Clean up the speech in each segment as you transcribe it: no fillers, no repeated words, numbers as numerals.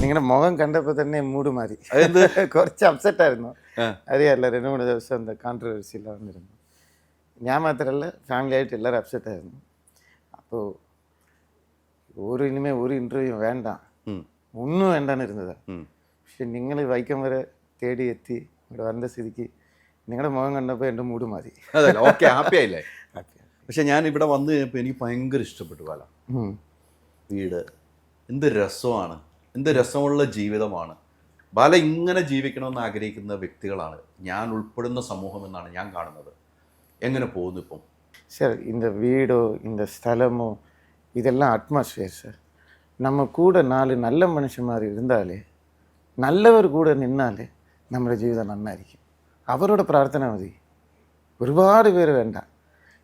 നിങ്ങളുടെ മുഖം കണ്ടപ്പോൾ തന്നെ മൂഡ് മാറി. കുറച്ച് അപ്സെറ്റ് ആയിരുന്നു. അറിയാമല്ല, 2-3 ദിവസം എന്താ കോൺട്രവേഴ്സിയിൽ വന്നിരുന്നു. ഞാൻ മാത്രമല്ല, ഫാമിലി ആയിട്ട് എല്ലാവരും അപ്സെറ്റ് ആയിരുന്നു. അപ്പോൾ ഇനിമേ ഒരു ഇൻ്റർവ്യൂ വേണ്ട, ഒന്നും വേണ്ടാന്ന് ഇരുന്നതാ. പക്ഷെ നിങ്ങൾ വൈക്കം വരെ തേടി എത്തി ഇവിടെ വരേണ്ട സ്ഥിതിക്ക് നിങ്ങളുടെ മുഖം കണ്ടപ്പോൾ എൻ്റെ മൂഡ് മാറി. അതല്ല, ഓക്കെ, ഹാപ്പി ആയില്ലേ? പക്ഷെ ഞാൻ ഇവിടെ വന്നു കഴിഞ്ഞപ്പോൾ എനിക്ക് ഭയങ്കര ഇഷ്ടപ്പെട്ടു. ബാല വീട് എന്ത് രസമാണ്, എന്ത് രസമുള്ള ജീവിതമാണ്. ബാല ഇങ്ങനെ ജീവിക്കണമെന്ന് ആഗ്രഹിക്കുന്ന വ്യക്തികളാണ് ഞാൻ ഉൾപ്പെടുന്ന സമൂഹം എന്നാണ് ഞാൻ കാണുന്നത്. എങ്ങനെ പോകുന്നു ഇപ്പം? சார், இந்த வீடோ இந்த ஸ்தலமோ இதெல்லாம் அட்மாஸ்பியர் சார். நம்ம கூட 4 நல்ல மனுஷன் மாதிரி இருந்தாலே, நல்லவர் கூட நின்னாலே നമ്മുടെ ജീവിതം നന്നായിരിക്കും. അവരോട് പ്രാർത്ഥന മതി, ഒരുപാട് പേര് വേണ്ട,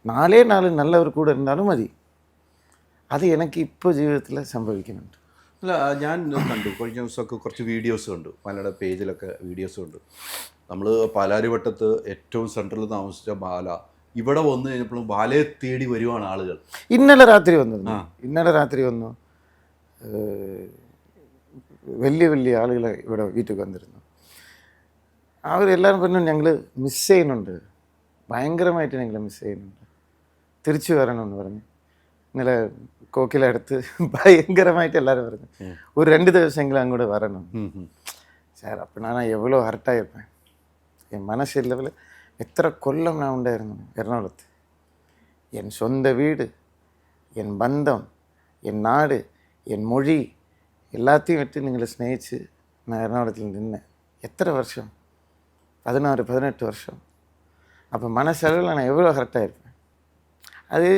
4 നല്ലവർ കൂടെ இருந்தாலும் മതി. അത് എനിക്ക് ഇപ്പോൾ ജീവിതത്തിൽ സംഭവിക്കുന്നുണ്ട്. അല്ല, ഞാൻ കണ്ടു കഴിഞ്ഞ ദിവസമൊക്കെ കുറച്ച് വീഡിയോസ് കണ്ടു, പലരുടെ പേജിലൊക്കെ വീഡിയോസ് കണ്ടു. നമ്മൾ പാലാരിവട്ടത്ത് ഏറ്റവും സെൻട്രലിൽ താമസിച്ച ബാല ഇവിടെ വന്നു കഴിഞ്ഞപ്പോഴും ബാലയെ തേടി വരുവാണ് ആളുകൾ. ഇന്നലെ രാത്രി വന്നു വലിയ വലിയ ആളുകൾ ഇവിടെ വീട്ടിൽ വന്നിരുന്നു. അവരെല്ലാവരും പറഞ്ഞു ഞങ്ങൾ മിസ് ചെയ്യുന്നുണ്ട്, ഭയങ്കരമായിട്ട് ഞങ്ങൾ മിസ് ചെയ്യുന്നുണ്ട്, തിരിച്ചു വരണമെന്ന് പറഞ്ഞു. ഇന്നലെ കോക്കിലടുത്ത് ഭയങ്കരമായിട്ട് എല്ലാവരും പറഞ്ഞു ഒരു 2 ദിവസമെങ്കിലും അങ്ങോട്ട് വരണം சார். அப்போ நான் எவ்வளோ ஹர்ட்டாயிருப்பேன். என் மனசு லெவலில் எத்தனை கொல்லம் நான் உண்டாയിരുന്നു എറണാകുളത്ത്. என் சொந்த வீடு, என் பந்தம், என் நாடு, என் மொழி எல்லாத்தையும் விட்டு நீங்களை ஸ்நேகிச்சு நான் எറണാകുളத்தில் நின்னேன். எத்தனை வருஷம்? 16-18 வருஷம். அப்போ மனசளவில் நான் எவ்வளோ ഹർട്ടായിരിப்பேன். അത്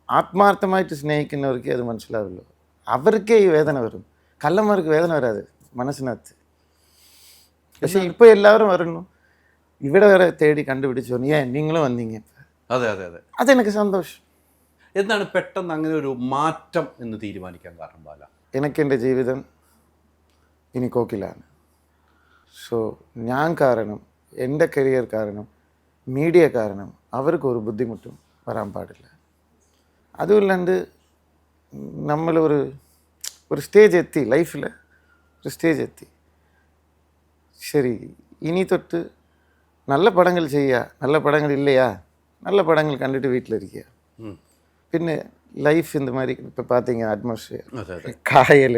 ആത്മാർത്ഥമായിട്ട് സ്നേഹിക്കുന്നവർക്ക് അത് മനസ്സിലാവില്ല. അവർക്കേ ഈ വേദന വരും, കള്ളന്മാർക്ക് വേദന വരാതെ മനസ്സിനകത്ത്. പക്ഷെ ഇപ്പോൾ എല്ലാവരും വരുന്നു, ഇവിടെ വരെ തേടി കണ്ടുപിടിച്ചു നിങ്ങളും വന്നീங்க. അതെ അതെ അതെ, അതെനിക്ക് സന്തോഷം. എന്താണ് പെട്ടെന്ന് അങ്ങനെ ഒരു മാറ്റം എന്ന് തീരുമാനിക്കാൻ കാരണം ബാല? എനിക്ക് എൻ്റെ ജീവിതം ഇനി കോക്കിലാണ്. സോ ഞാൻ കാരണം, എൻ്റെ കരിയർ കാരണം, മീഡിയ കാരണം അവർക്ക് ഒരു ബുദ്ധിമുട്ടും വരാൻ പാടില്ല. അതുമില്ലാണ്ട് നമ്മൾ ഒരു സ്റ്റേജ് എത്തി, ലൈഫിൽ ഒരു സ്റ്റേജ് എത്തി. ശരി, ഇനി തൊട്ട് നല്ല പടങ്ങൾ ചെയ്യുക, നല്ല പടങ്ങൾ ഇല്ലയാ, നല്ല പടങ്ങൾ കണ്ടിട്ട് വീട്ടിലിരിക്കുക. പിന്നെ ലൈഫ് இந்த மாதிரி இப்போ பார்த்தீங்க அட்மாஸ்பியர், കായൽ,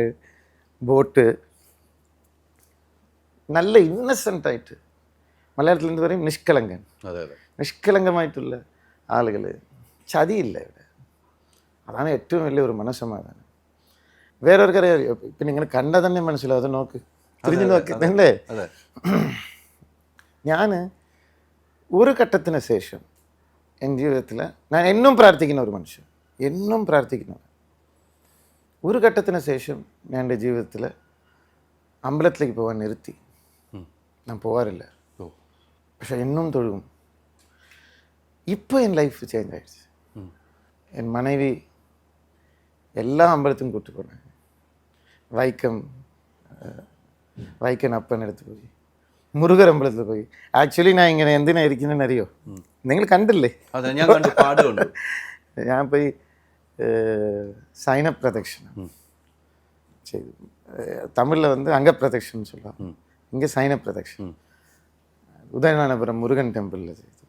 ബോട്ട്, നല്ല ഇന്നസെൻ്റ് ആയിട്ട്, മലയാളത്തിൽ എന്ത് പറയും, നിഷ്കളങ്കൻ, നിഷ്കളങ്കമായിട്ടുള്ള ആളുകൾ, ചതിയില്ല ഇവിടെ. അതാണ് ഏറ്റവും വലിയ ഒരു മനസ്സമാധാനം. വേറൊരുക്കറിയാം, ഇപ്പം നിങ്ങൾ കണ്ടാൽ തന്നെ മനസ്സിലാവും. അത് നോക്ക്, തിരിഞ്ഞു നോക്ക് അല്ലേ. ഞാൻ ഒരു ഘട്ടത്തിന് ശേഷം എൻ്റെ ജീവിതത്തിൽ ഞാൻ എന്നും പ്രാർത്ഥിക്കുന്ന ഒരു മനുഷ്യൻ, എന്നും പ്രാർത്ഥിക്കുന്നവർ. ഒരു ഘട്ടത്തിന് ശേഷം ഞാൻ എൻ്റെ ജീവിതത്തിൽ അമ്പലത്തിലേക്ക് പോകാൻ നിർത്തി. ഞാൻ പോകാറില്ല, പക്ഷെ എന്നും തൊഴുകും. ഇപ്പോൾ എൻ ലൈഫ് ചേഞ്ച് ആയിடுச்சு. என் மனைவி எல்லா அம்பலத்துக்கும் கூப்பிட்டு போனாங்க. വൈക്കം അപ്പൻ അടുത്ത് പോയി, മുരുകർ അമ്പലത്തിൽ പോയി. ആക്ച്വലി ഞാൻ ഇങ്ങനെ എന്തിനാ ഇരിക്കുന്നതെന്ന് അറിയോ? നിങ്ങൾ കണ്ടില്ലേ? ഞാൻ പോയി സൈന പ്രദക്ഷിണം ചെയ്തു. തമിഴിൽ അംഗപ്രദക്ഷിണം ചൊല്ലാം, ഇங்கே സൈന പ്രദക്ഷിണം. ഉദയനാരായണപുരം മുരുകൻ ടെമ്പിളിൽ ചെയ്തു.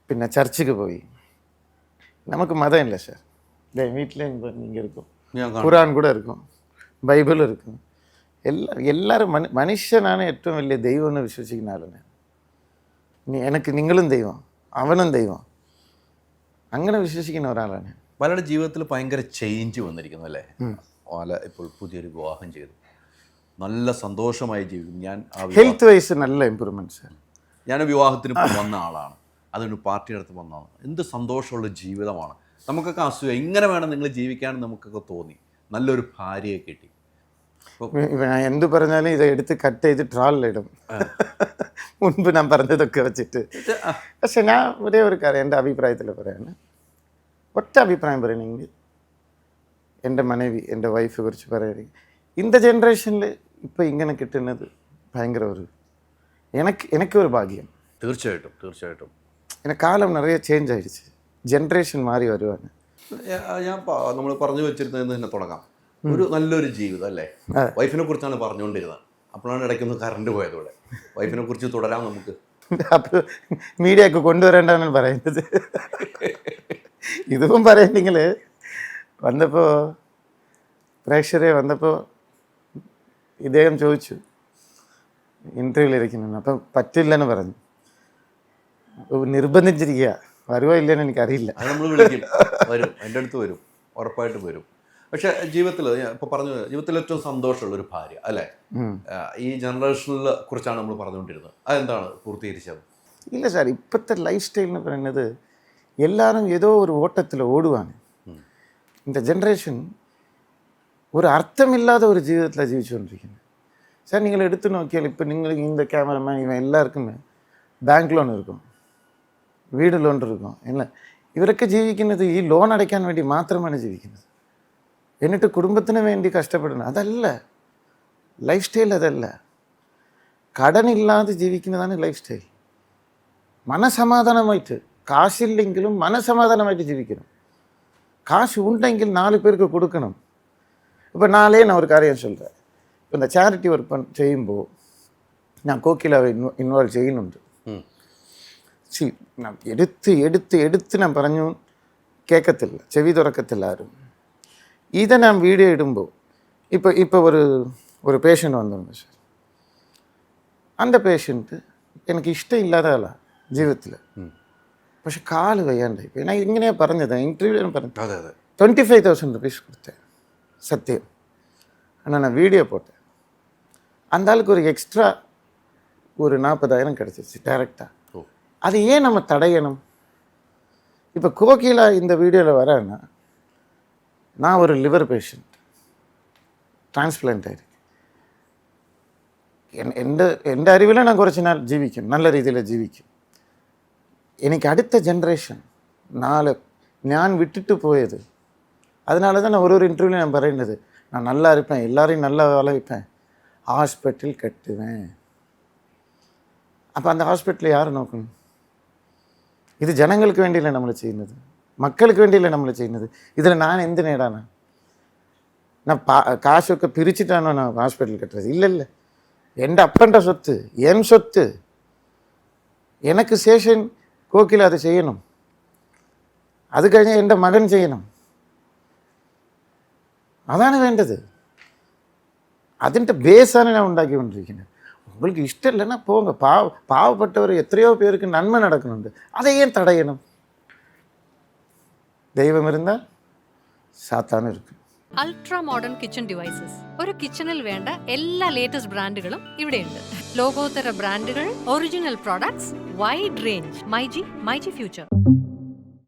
പിന്നെ ചർച്ചിക്ക് പോയി. நமக்கு மதம் இல்லை சார். வீட்டில் இங்கே இருக்கும், குரான் கூட இருக்கும், ബൈബിൾ இருக்கும். എല്ലാവരും മനുഷ്യനാണ് ഏറ്റവും വലിയ ദൈവം എന്ന് വിശ്വസിക്കുന്ന ആളാണ്. എനിക്ക് നിങ്ങളും ദൈവം, അവനും ദൈവം, അങ്ങനെ വിശ്വസിക്കുന്ന ഒരാളാണ്. പലരുടെ ജീവിതത്തിൽ ഭയങ്കര ചേഞ്ച് വന്നിരിക്കുന്നു അല്ലേ? പല ഇപ്പോൾ പുതിയൊരു വിവാഹം ചെയ്തു, നല്ല സന്തോഷമായി ജീവിക്കും. ഞാൻ ഹെൽത്ത് വൈസ് നല്ല ഇമ്പ്രൂവ്മെൻറ്റ് സാർ. ഞാൻ വിവാഹത്തിന് വന്ന ആളാണ്, അതൊരു പാർട്ടിയുടെ അടുത്ത് വന്നതാണ്. എന്ത് സന്തോഷമുള്ള ജീവിതമാണ്. നമുക്കൊക്കെ അസൂയ, ഇങ്ങനെ വേണം നിങ്ങൾ ജീവിക്കാനും നമുക്കൊക്കെ തോന്നി. നല്ലൊരു ഭാര്യയെ കിട്ടി. എന്ത് പറഞ്ഞാലും ഇത് എടുത്ത് കട്ട് ചെയ്ത് ട്രോളിലിടും, മുൻപ് ഞാൻ പറഞ്ഞതൊക്കെ വെച്ചിട്ട്. പക്ഷെ ഞാൻ ഒരേ ഒരു കാര്യം എൻ്റെ അഭിപ്രായത്തിൽ പറയാണ്, ഒറ്റ അഭിപ്രായം പറയണമെങ്കിൽ എൻ്റെ മനവി, എൻ്റെ വൈഫെ കുറിച്ച് പറയുകയാണെങ്കിൽ, இந்த ജനറേഷനിൽ ഇപ്പോൾ ഇങ്ങനെ കിട്ടുന്നത് ഭയങ്കര ഒരു എനിക്കൊരു ഭാഗ്യം. തീർച്ചയായിട്ടും തീർച്ചയായിട്ടും. പിന്നെ കാലം നിറയെ ചേഞ്ച് ആയിடுச்சு, ജനറേഷൻ മാറി വരുവാണ്. ഞാൻ നമ്മൾ പറഞ്ഞു വെച്ചിരുന്നതെന്ന് തന്നെ തുടങ്ങാം. ഒരു നല്ലൊരു ജീവിതം അല്ലേ? അതെ. വൈഫിനെ കുറിച്ചാണ് പറഞ്ഞുകൊണ്ടിരുന്നത്. അപ്പോഴാണ് ഇടയ്ക്കൊന്ന് കറണ്ട് പോയതോടെ. വൈഫിനെ കുറിച്ച് തുടരാം നമുക്ക്. അപ്പോൾ മീഡിയ ഒക്കെ കൊണ്ടുവരേണ്ടതാണ് പറയുന്നത്. ഇതിപ്പം പറയണ്ടെങ്കിൽ വന്നപ്പോൾ പ്രേക്ഷകരെ വന്നപ്പോൾ ഇദ്ദേഹം ചോദിച്ചു ഇൻ്റർവ്യൂവിലിരിക്കുന്നു. അപ്പം പറ്റില്ലെന്ന് പറഞ്ഞു. നിർബന്ധിച്ചിരിക്കുക, വരുവോ ഇല്ലെന്ന് എനിക്കറിയില്ല. അത് നമ്മൾ വിളിക്കും, വരും, എൻ്റെ അടുത്ത് വരും, ഉറപ്പായിട്ടും വരും. പക്ഷേ ജീവിതത്തിൽ ഇപ്പോൾ പറഞ്ഞു, ജീവിതത്തിൽ ഏറ്റവും സന്തോഷമുള്ളൊരു ഭാര്യ അല്ലേ? ഈ ജനറേഷനിലെ കുറിച്ചാണ് നമ്മൾ പറഞ്ഞുകൊണ്ടിരുന്നത്. അതെന്താണ് പൂർത്തീകരിച്ചത്? ഇല്ല സാർ, ഇപ്പോഴത്തെ ലൈഫ് സ്റ്റൈൽ എന്ന് പറയുന്നത് എല്ലാവരും ഏതോ ഒരു ഓട്ടത്തിൽ ഓടുവാണ്. இந்த ஜென்ரேஷன் ஒரு அர்த்தமில்லாத ஒரு ஜீவிதத்தில் ஜீவிச்சுകൊണ്ടിരിക്കുന്നത്. சார் நீங்கள் எடுத்து நோக்கியால் இப்போ நீங்கள் இந்த கேமராமேன் இவன் எல்லாருக்குமே ബാങ്ക് ലോൺ இருக்கும், വീട് ലോൺ இருக்கும். ഇല്ല, ഇവരൊക്കെ ജീവിക്കുന്നത് ഈ ലോൺ അടയ്ക്കാൻ വേണ്ടി മാത്രമാണ് ജീവിക്കുന്നത്. എന്നിട്ട് കുടുംബത്തിന് വേണ്ടി കഷ്ടപ്പെടുന്നത് അതല്ല ലൈഫ് സ്റ്റൈൽ. അതല്ല, കടനില്ലാതെ ജീവിക്കുന്നതാണ് ലൈഫ് സ്റ്റൈൽ. മനസമാധാനമായിട്ട്, കാശില്ലെങ്കിലും മനസമാധാനമായിട്ട് ജീവിക്കണം. காசு உണ്ടെങ്കിൽ 4 பேருக்கு கொடுக்கணும். இப்போ நான் ஒரு காரியம் சொல்கிறேன். இப்போ இந்த சேரிட்டி ஒர்க் ചെയ്യുമ്പോൾ ഞാൻ കോക്കിലാവെ ഇൻവോൾവ് ചെയ്യുന്നുണ്ട്. ഞാൻ എടുത്ത് ഞാൻ പറഞ്ഞു കേൾക്കത്തില്ല, ചെവി തുറക്കത്തില്ല ആരും. ഇதை ഞാൻ വീഡിയോ ഇടുമ്പോൾ ഇപ്പോൾ ഒരു പേഷ്യൻ്റ് വന്നിട്ടുണ്ട് സാർ. அந்த പേഷ്യൻ്റ് എനിക്ക് ഇഷ്ടമില്ലാത്ത ആളാണ് ജീവിതത്തിൽ. പക്ഷെ കാല് വയ്യാണ്ടായി. ഞാൻ ഇങ്ങനെയാണ് പറഞ്ഞത്, ഇൻ്റർവ്യൂവിൽ പറഞ്ഞു. 25,000 rupees கொடுத்தேன் சத்தியம். ஆனால் நான் வீடியோ போட்டேன். அந்த ஆளுக்கு ஒரு எக்ஸ்ட்ரா ஒரு 40,000 கிடச்சிச்சு டேரெக்டாக. அது ஏன் நம்ம தடையணும்? இப்போ கோகிலா இந்த வீடியோவில் வரேன்னா, நான் ஒரு லிவர் பேஷண்ட், ട്രാൻസ്പ്ലാന്റ് ആയിരിക്കും. എൻ്റെ അറിവിൽ ഞാൻ കുറച്ച് നാൾ ജീവിക്കും, നല്ല രീതിയിൽ ജീവിക്കും. എനിക്ക് അടുത്ത ജനറേഷൻ നാളെ ഞാൻ വിട്ടിട്ട് പോയത്. அதனால தான் நான் ஒரு இன்டர்வியூவில் நான் പറയുന്നത്, நான் நல்லா இருப்பேன், எல்லாரையும் நல்லா வாழ வைப்பேன், ஹாஸ்பிட்டல் கட்டுவேன். அப்போ அந்த ஹாஸ்பிட்டலை யார் നോക്കണം? ഇത് ജനങ്ങൾക്ക് വേണ്ടിയല്ലേ നമ്മൾ ചെയ്യുന്നത്, മക്കൾക്ക് വേണ്ടിയല്ലേ നമ്മൾ ചെയ്യുന്നത്. ഇതിൽ ഞാൻ എന്ത് നേടാനാണ്? ഞാൻ കാശൊക്കെ പിരിച്ചിട്ടാണോ ഞാൻ ഹോസ്പിറ്റൽ കെട്ടുന്നത്? ഇല്ലല്ല, എൻ്റെ അപ്പൻ്റെ സ്വത്ത്, എൻ സ്വത്ത്. എനിക്ക് ശേഷം കോക്കില അത് ചെയ്യണം, അത് കഴിഞ്ഞ് എൻ്റെ മകൻ ചെയ്യണം. അതാണ് വേണ്ടത്. അതിൻ്റെ ബേസാണ് ഞാൻ ഉണ്ടാക്കിക്കൊണ്ടിരിക്കുന്നത്. உங்களுக்கு ഇഷ്ടം இல்லைன்னா போங்க. பாவப்பட்டவர் எத்தனையோ பேருக்கு நன்மை நடக்கணுண்டு, அதை ஏன் தடையணும்? தெய்வம் இருந்தால் சாத்தானும் இருக்கு. Ultra modern kitchen devices. ഒരു കിച്ചണിൽ വേണ്ട എല്ലാ ലേറ്റസ്റ്റ് ബ്രാൻഡുകളും ഇവിടെയുണ്ട്. ലോകോത്തര ബ്രാൻഡുകൾ, original products, wide range. MyG future.